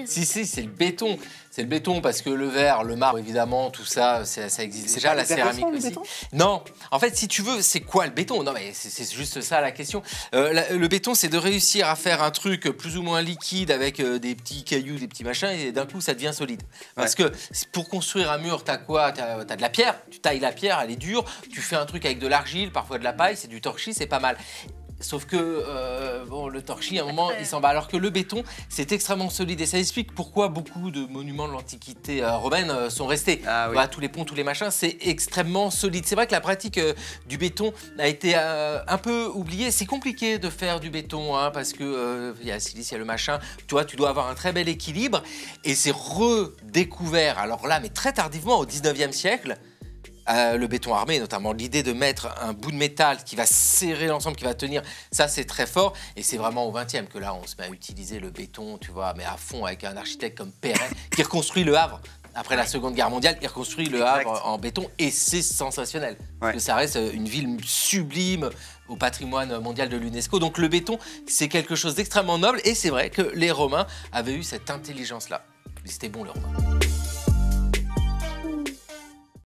Si, c'est le béton. C'est le béton parce que le verre, le marbre, évidemment, tout ça, ça existe déjà. La céramique aussi. Non, en fait, si tu veux, c'est quoi le béton? Non, mais c'est juste ça la question. Le béton, c'est de réussir à faire un truc plus ou moins liquide avec des petits cailloux, des petits machins, et d'un coup, ça devient solide. Parce que pour construire un mur, t'as quoi? T'as de la pierre. Tu tailles la pierre, elle est dure. Tu fais un truc avec de l'argile, parfois de la paille, c'est du torchis, c'est pas mal. Sauf que bon, le torchis, à un moment, il s'en va. Alors que le béton, c'est extrêmement solide. Et ça explique pourquoi beaucoup de monuments de l'Antiquité romaine sont restés. Ah, oui. Voilà, tous les ponts, tous les machins, c'est extrêmement solide. C'est vrai que la pratique du béton a été un peu oubliée. C'est compliqué de faire du béton, hein, parce que y a le silice, il y a le machin. Toi, tu dois avoir un très bel équilibre. Et c'est redécouvert, alors là, mais très tardivement, au 19e siècle, le béton armé, notamment l'idée de mettre un bout de métal qui va serrer l'ensemble, qui va tenir, ça c'est très fort. Et c'est vraiment au 20e que là on se met à utiliser le béton, tu vois, mais à fond avec un architecte comme Perret qui reconstruit le Havre. Après la Seconde Guerre mondiale, il reconstruit le Havre en béton et c'est sensationnel. Parce que ça reste une ville sublime au patrimoine mondial de l'UNESCO. Donc le béton, c'est quelque chose d'extrêmement noble et c'est vrai que les Romains avaient eu cette intelligence-là. C'était bon les Romains.